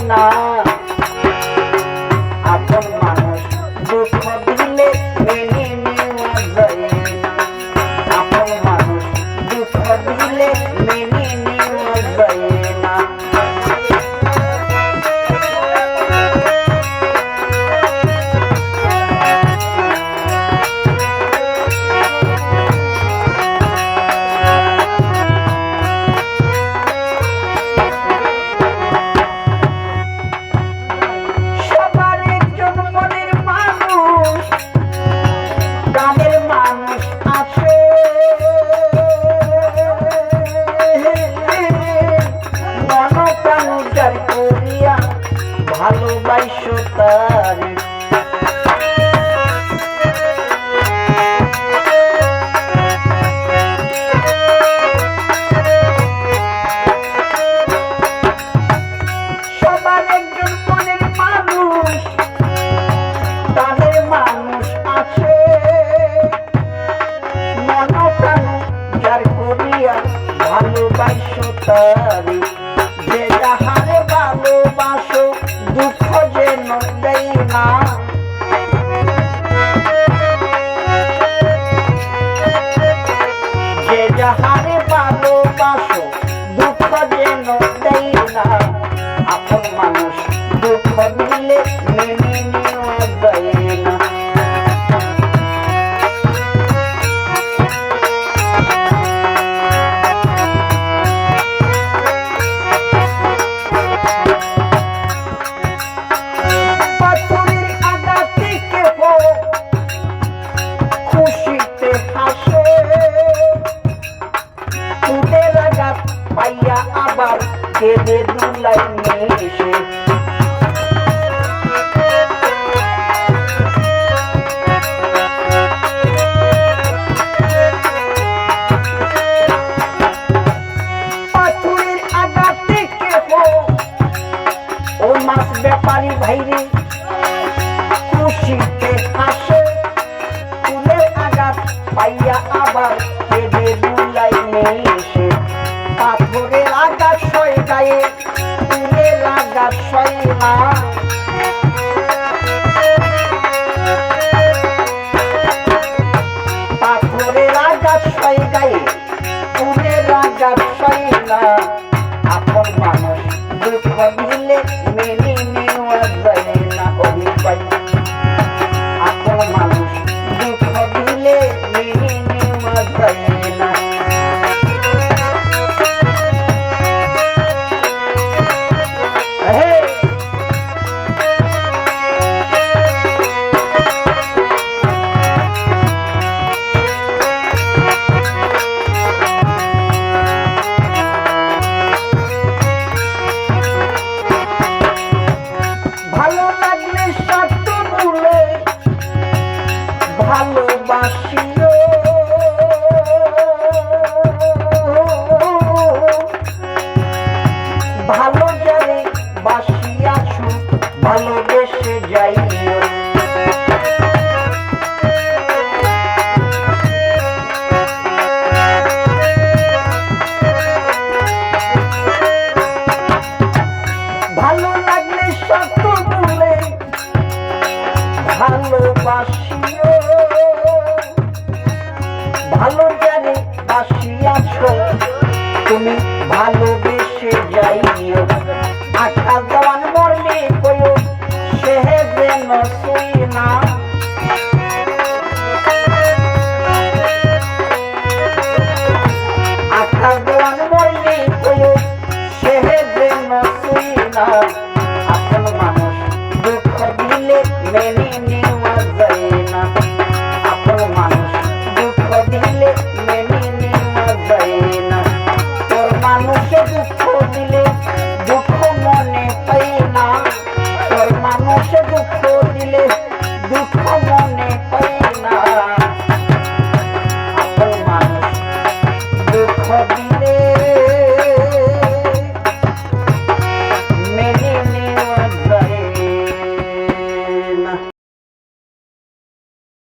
না। আপন মানুষ দুঃখ দিলে মেনে নেওয়া যায়, আপন মানুষ দুঃখ দিলে মেনে নেওয়া যায় না। ভালোবাসো তারে সবার একজন মনের মানুষ, তাদের মানুষ আছে মন প্রাণ যার করিয়া ভালোবাসো তারে। যে যাহারে ভালোবাসো দুঃখ যেন দেয় না, যে যাহারে ভালোবাসো দুঃখ যেন দেয় না। আপন মানুষ দুঃখ দিলে মেনে নেওয়া যায় না। পাইয়া আবার কেঁদে দুলাই মিশে, পাথরের আঘাত থেকে ও মাছ ব্যাপারী ভাইরে খুশিতে হাসে, ফুলের আঘাত পাইয়া আবার কেঁদে দুলাই মিশে। পাথরের আঘাত সয় গায়ে, ফুলের আঘাত সয় না। পাথরের আঘাত সয় গায়ে, ফুলের আঘাত সয় না। আপন মানুষ দুঃখ দিলে মেনে নেওয়া যায় না। অভিপাই আপন মানুষ দুঃখ দিলে মেনে নেওয়া যায় না। ভালো লাগলে স্বার্থ ভুলে ভালোবাসিও, ভালো যারে বাসিয়াছো ভালোবেসে যাইও। ভালো লাগলে স্বার্থ ভুলে ভালোবাসিও, ভালো জানে বাসিয়াছো তুমি ভালো